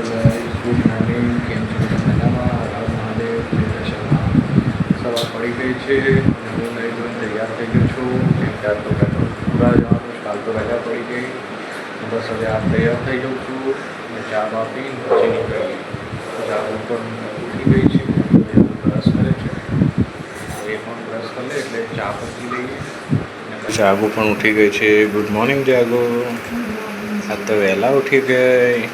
Good morning. કેમ છો મજામાં? હર મહાદેવ. દર્શનમાં સવાર પડી ગઈ છે અને હું નહીં જોઈને તૈયાર થઈ ગયો છું. કેમ કે આજ તો પેટ્રોલ પૂરા જવાનું. કાલ તો રજા પડી ગઈ. બસ હવે આ તૈયાર થઈ જાઉં છું અને ચા બા પીને પછી નીકળીએ. જાગું પણ ઉઠી ગઈ છે, બ્રશ કરે છે. એ પણ બ્રશ કરી લે એટલે ચા પણ પી લઈએ. જાગુ પણ ઉઠી ગઈ છે. Good morning Jagu. આજ તો વહેલા ઉઠી ગઈ.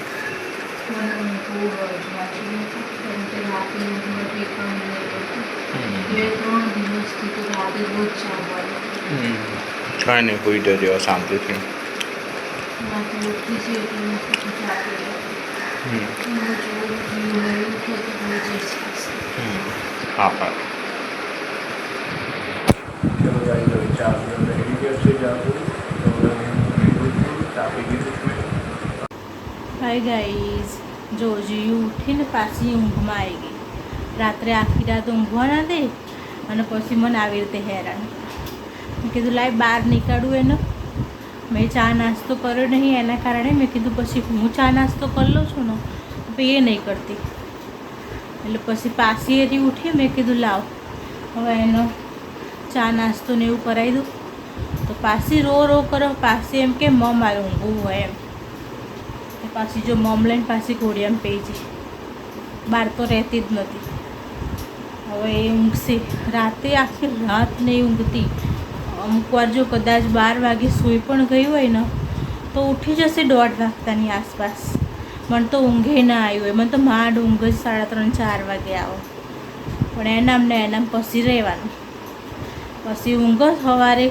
કાંઈ નહીં, કોઈ જજો શાંતિથી. હા હા. ચલો ગાઈસ, હવે ચા પીવા રેડી ગયો છે જાગુ. તો ચા પી લીધું છે. હાય ગાઈઝ, જો જીયું ઉઠીને પાછી ઊંઘમાં આવી ગઈ. રાત્રે આખી રાત ઊંઘવા ના દે અને પછી મને આવી રીતે હેરાન. મેં કીધું લાઈ બહાર નીકળું એને. મેં ચા નાસ્તો કર્યો નહીં, એના કારણે મેં કીધું પછી હું ચા નાસ્તો કરી લઉં છું ને તો એ નહીં કરતી. એટલે પછી પાછી એથી ઉઠી. મેં કીધું લાવ હવે એનો ચા નાસ્તો ને એવું કરાવી દઉં. તો પાછી રો કરો. પાછી એમ કે મારે ઊંઘવું હોય એમ. પાછી જો મમ લઈને પાછી ઘોડિયામાં પી જઈ. બહાર તો રહેતી જ નથી. હવે એ ઊંઘશે. રાતે આખી રાત નહીં ઊંઘતી. અમુક વાર જો કદાચ 12 વાગે સૂઈ પણ ગઈ હોય ને તો ઉઠી જશે 1:30 વાગતાની આસપાસ. મને તો ઊંઘે ના આવી હોય. મને તો માંડ ઊંઘ જ 3:30-4 વાગે આવો. પણ એનામ ને એનામ પછી રહેવાનું. પછી ઊંઘ સવારે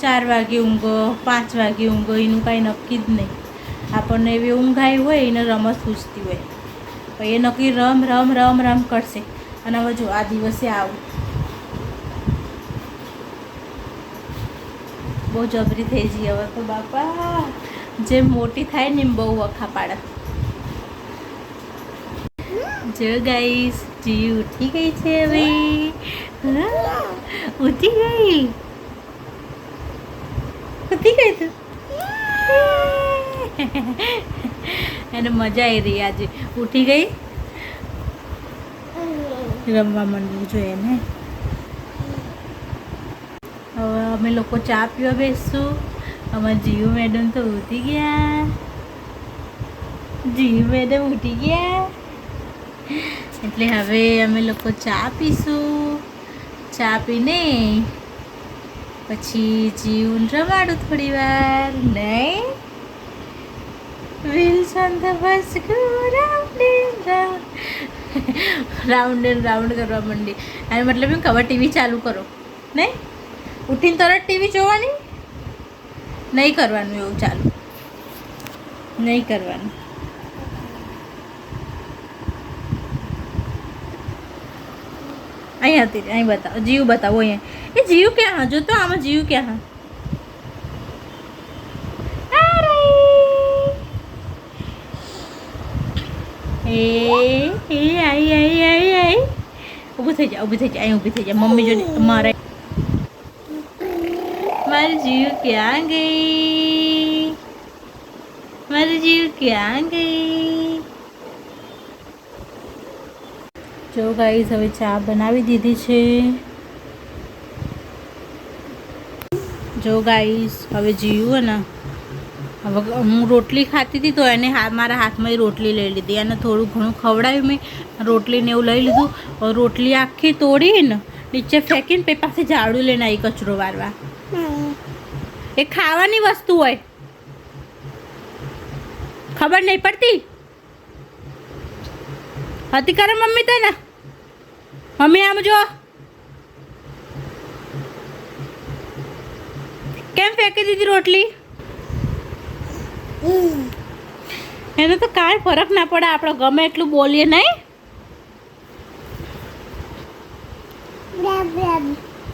4 વાગે ઊંઘ, 5 વાગે ઊંઘ, એનું કાંઈ નક્કી જ નહીં. આપણને એવી ઊંઘ આવી હોય એને રમત પૂછતી હોય પણ એ નક્કી રમ કરશે. અને હવે જો આ દિવસે આવું બહુ જબરી થઈ જઈ. હવે તો બાપા જેમ મોટી થાય ને એમ બહુ વખા પાડે. જો ગાઈસ, જી ઉઠી ગઈ છે હવે. ઉઠી ગઈ તું. એને મજા આવી રહી આજે. ઉઠી ગઈ, રમવા માંડવું જોઈએ ને. હવે અમે લોકો ચા પીવા બેસશું. અમારા જીવ મેડમ તો ઉઠી ગયા. એટલે હવે અમે લોકો ચા પીશું. ચા પીને પછી જીવન રમાડું થોડી વાર. નહીં Wilson the bus round and round કરવા માંડી. અને મતલબ એમ ખબર ટીવી ચાલુ કરો નહીં, ઉઠીને તરત ટીવી જોવાની નહીં કરવાનું. એવું ચાલુ નહીં કરવાનું. અહીં હતી, અહીં બતાવો. જીવ બતાવો અહીંયા. એ જીવ ક્યાં? હા જો તો આમાં જીવ ક્યાં? હા આઈ ઊભું થઈ જા. અહીં ઊભી થઈ જા. મમ્મી જો મારે મારી જીવ ક્યાં ગઈ? જો ગાઈસ, હવે ચા બનાવી દીધી છે. જો ગાઈસ, હવે જીવું ને, હવે હું રોટલી ખાતી હતી તો એને મારા હાથમાં રોટલી લઈ લીધી. એને થોડું ઘણું ખવડાવ્યું મેં. રોટલીને એવું લઈ લીધું. રોટલી આખી તોડીને નીચે ફેંકીને પછી પાસે ઝાડુ લઈને આવી કચરો વારવા. એ ખાવાની વસ્તુ હોય, ખબર નહીં પડતી હતી. કરે મમ્મી તને? મમ્મી આમ જો, કેમ ફેંકી દીધી રોટલી? એને તો કાંઈ ફરક ના પડે. આપણે ગમે એટલું બોલીએ નહીં.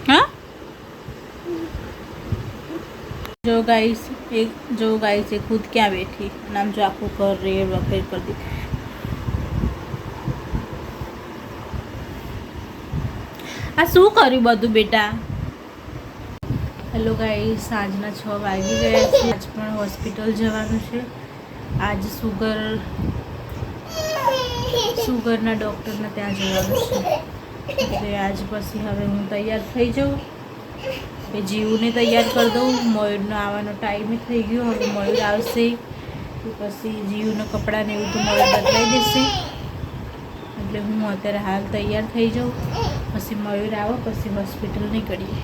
હા જો ગાઈસ, એ ખુદ ક્યાં બેઠી. નામ જો આખું ઘર રેડ વખેર કરી દીધું. આ શું કર્યું બધું બેટા? હેલો ગાઈસ, સાંજના 6 વાગી ગયા છે. આજ પણ હોસ્પિટલ જવાનું છે. આજ સુગર સુગરના ડૉક્ટરને ત્યાં જવાનું છે એટલે આજ પછી હવે હું તૈયાર થઈ જાઉં કે જીવને તૈયાર કરી દઉં. મયુરનો આવવાનો ટાઈમ થઈ ગયો. હવે મયુર આવશે તો પછી જીવના કપડાને એવું તો મયુર બદલાઈ દેશે. એટલે હું અત્યારે હાલ તૈયાર થઈ જાઉં, પછી મયુર આવો પછી હોસ્પિટલ નીકળીએ.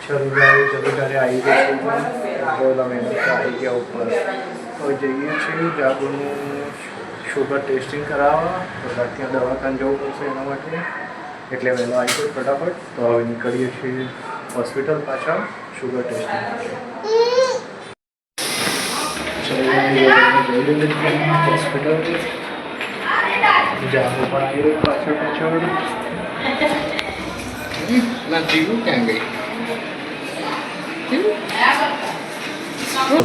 ચલો ગાઈસ, હવે ઘરે આવી ગયો છું. તમે આવી ગયા ઉપર. હવે જઈએ છીએ જાગુનું શુગર ટેસ્ટિંગ કરાવવા. તો ત્યાં દવાખાને જવું પડશે એના માટે, એટલે વહેલો આવી ગયો ફટાફટ. તો હવે નીકળીએ છીએ હોસ્પિટલ પાછા શુગર ટેસ્ટિંગ માટે. હોસ્પિટલ જાગુ પણ આવી રહ્યું પાછળ પાછળ. ના જીવું ક્યાં ગઈ?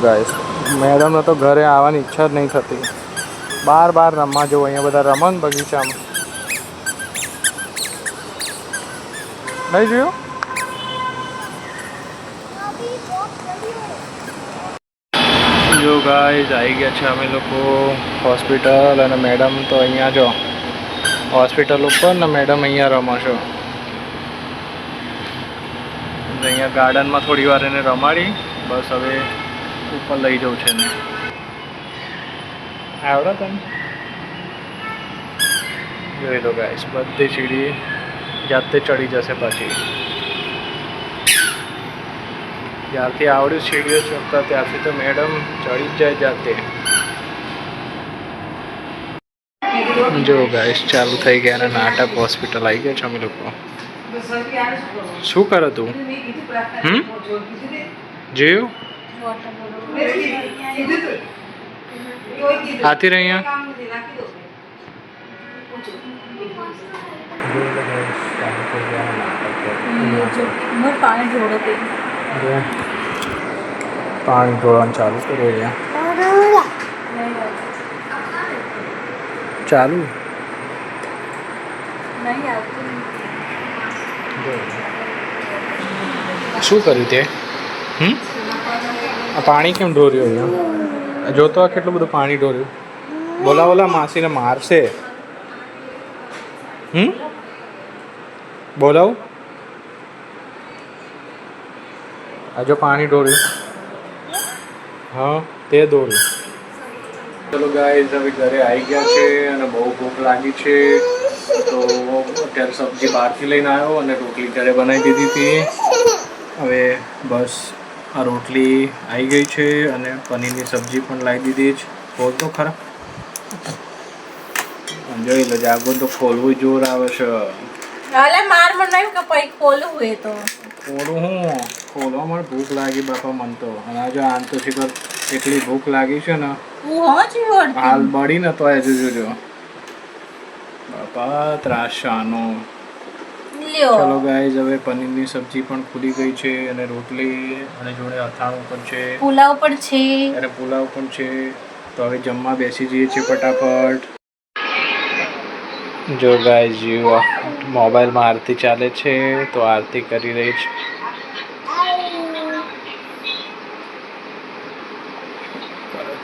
ગાઈસ, મેડમને તો ઘરે આવવાની ઈચ્છા જ નહીં થતી. બાર રમવા જવું. અહીંયા બધા રમન બગીચામાં નહીં જોયું. જો ગાઈસ, આવી ગયા છે અમે લોકો હોસ્પિટલ. અને મેડમ તો અહીંયા જો હોસ્પિટલ ઉપર ને મેડમ અહીંયા રમાશો. અહીંયા ગાર્ડનમાં થોડી વાર એને રમાડી, બસ હવે ઉપર લઈ જવું છે ને. આવડે તમે જોઈ લો ગાઈસ, બધી સીડી જાતે ચડી જશે. પછી જ્યારથી આવડ્યું સીડીઓ ચડતા ત્યારથી તો મેડમ ચડી જ જાય જાતે. જો ગાઈસ, ચાલુ થઈ ગયા અને નાટક. હોસ્પિટલ આવી ગયા છે અમે લોકો. શું કરો તું? જીવ આથી રહ્યા. પાણી જોડવાનું ચાલુ કરો. ચાલુ શું કર્યું તે? આ પાણી કેમ ઢોર્યું અહીંયા? જોતો કેટલું બધું પાણી ઢોર્યું. બોલા માસીને મારશે. બોલાવું? આ જો પાણી ઢોર્યું. હા, તે દોર્યું. ચલો ગાઈસ, હવે ઘરે આવી ગયા છે અને બહુ ભૂખ લાગી છે. તો અત્યારે સબ્જી બહારથી લઈને આવ્યો અને રોટલી ઘરે બનાવી દીધી હતી. હવે બસ આ રોટલી આવી ગઈ છે અને પનીરની સબ્જી પણ લાવી દીધી છે. બોલ તો ખરા. જોઈ લો, જાગો તો ખોલવું જોર આવે છે. માર મને કે પૈ ખોલું હોય તો ખોલું હું ખોલવા મને ભૂખ લાગી બાપા મન તો. અને આ જો આમ તો શીખર એટલી ભૂખ લાગી છે ને, હાલ બળી ને તો જોજો બાપા ત્રાસાનો. ચલો ગાઈઝ, હવે પનીરની સબ્જી પણ ખુલી ગઈ છે અને રોટલી અને જોડે અથાણું પણ છે, પુલાવ પણ છે. અને પુલાવ પણ છે. તો હવે જમવા બેસી જઈએ છીએ ફટાફટ. જો ગાઈઝ, જીવો મોબાઈલમાં આરતી ચાલે છે તો આરતી કરી રહી છે.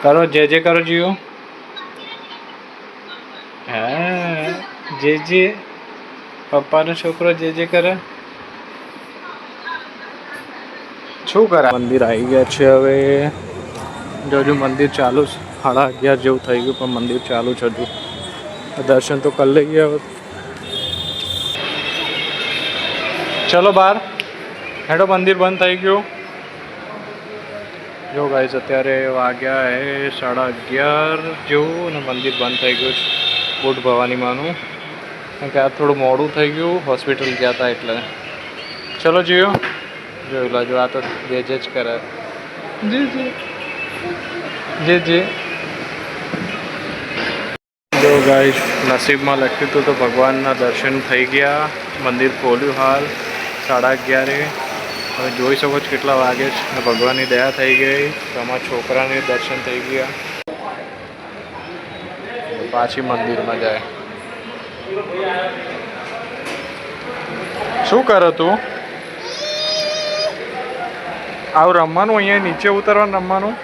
કરો જે કરો જીવો. હા, જે પપ્પાનો છોકરો જે કરે. શું કરે? મંદિર આવી ગયા છે. હવે જો મંદિર ચાલુ છે. 11:30 જેવું થઈ ગયું પણ મંદિર ચાલુ છે હજુ. દર્શન તો કરી લઈએ હવે. ચલો બહાર હેડો, મંદિર બંધ થઈ ગયું. જો ગાઈસ, અત્યારે વાગ્યા હે 11:30 જેવું અને મંદિર બંધ થઈ ગયું છે બુટ ભવાની માનું. કારણ કે આ થોડું મોડું થઈ ગયું, હોસ્પિટલ ગયા હતા એટલે. ચલો જીઓ, જોઈ લો. જો આ તો જે જ કરે. જે જો ગાઈસ, નસીબમાં લખ્યું હતું તો ભગવાનના દર્શન થઈ ગયા. મંદિર ખોલ્યું હાલ 11:30. હવે જોઈ શકો છો કેટલા વાગે છે. ભગવાનની દયા થઈ ગઈ તો અમારા છોકરાને દર્શન થઈ ગયા. પાછી મંદિરમાં જાય. શું કરો તું? આવું રમવાનું? અહીંયા નીચે ઉતરવાનું રમવાનું?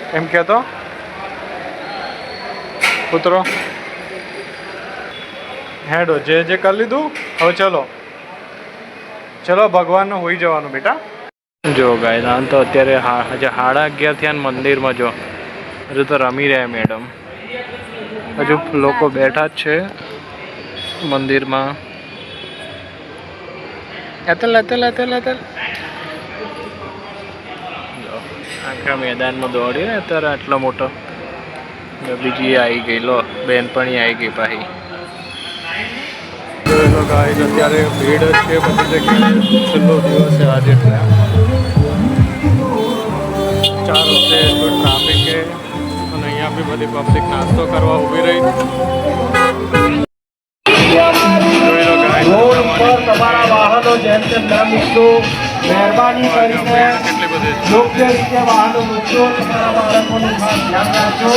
એમ કહેતો ઉતરો હેડો જે જે કરી લીધું હવે ચલો ચલો ભગવાનનો હોઈ જવાનું બેટા જો ગાય આમ તો અત્યારે હજુ 11:30 થયા મંદિરમાં જો હજુ તો રમી રહ્યા મેડમ હજુ લોકો બેઠા જ છે મંદિરમાં એતલ આખા મેદાનમાં દોડી ને અત્યારે આટલો મોટો બીજી આવી ગઈ લો બેનપણી આવી ગઈ પાછી તો ગાઈસ અત્યારે ભીડ જ છે બધી જગ્યાએ છેલ્લો દિવસ છે આજે ચાર રસ્તે ટ્રાફિક છે અને અહીંયા બી બધી પબ્લિક નાસ્તો કરવા ઊભી રહી જોઈ લો ગાઈસ તમારા વાહનો જેમ તેમ ન મૂકશો મહેરબાની કરીને યોગ્ય રીતે વાહનો મૂકશો તમારા બાળકોનું ખાસ ધ્યાન રાખજો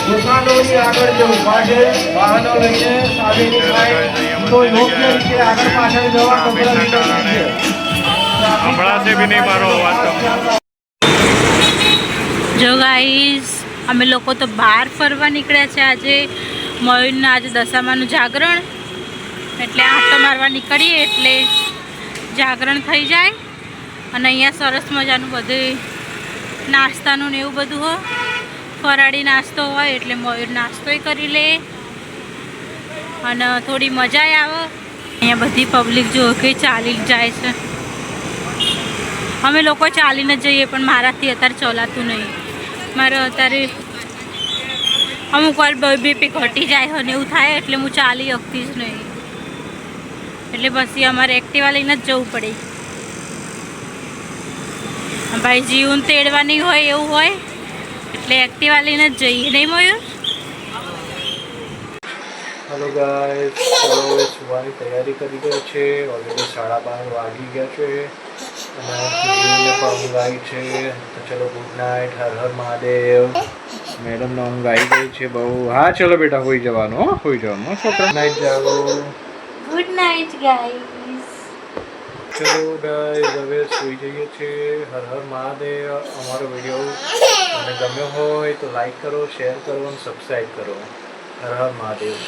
દુકાનોની આગળ જે ઊભા છે વાહનો લઈને સામેની સાઈડ તો યોગ્ય રીતે આગળ પાછળ જવા હમણાં બી નહીં મારો અવાજ જો ગાઈસ અમે લોકો તો બહાર ફરવા નીકળ્યા છે આજે મયુરના આજે દશામાનું જાગરણ એટલે આંટો મારવા નીકળીએ એટલે જાગરણ થઈ જાય અને અહીંયા સરસ મજાનું બધું નાસ્તાનું ને એવું બધું હોય ફરાળી નાસ્તો હોય એટલે મયુર નાસ્તોય કરી લે અને થોડી મજા આવે અહીંયા બધી પબ્લિક જો કે ચાલી જાય છે અમે લોકો ચાલીને જઈએ પણ મારાથી અત્યારે ચલાતું નહીં મારે અત્યારે અમુક વાર બીપી ઘટી જાય અને એવું થાય એટલે હું ચાલી શકતી જ નહીં એટલે પછી અમારે એક્ટિવા લઈને જ જવું પડે ભાઈ જીવન તેડવાની હોય એવું હોય એટલે એક્ટિવા લઈને જ જઈએ નહીં મયુર હેલો ગાઈસ ચલો સુવાની તૈયારી કરી ગયો છે ઓલરેડી 12:30 વાગી ગયા છે અને જીવને પણ ઊંઘ આવી છે તો ચલો ગુડ નાઇટ હર હર મહાદેવ મેડમને ઊંઘ આવી ગઈ છે બહુ હા ચલો બેટા હોઈ જવાનું હો હોઈ જવાનું છોકરા નાઇટ જાઓ ગુડ નાઇટ ગાઈસ ચલો ગાઈસ હવે સૂઈ જઈએ છીએ હર હર મહાદેવ અમારો વિડીયો તમને ગમ્યો હોય તો લાઈક કરો શેર કરો અને સબસ્ક્રાઈબ કરો હર હર મહાદેવ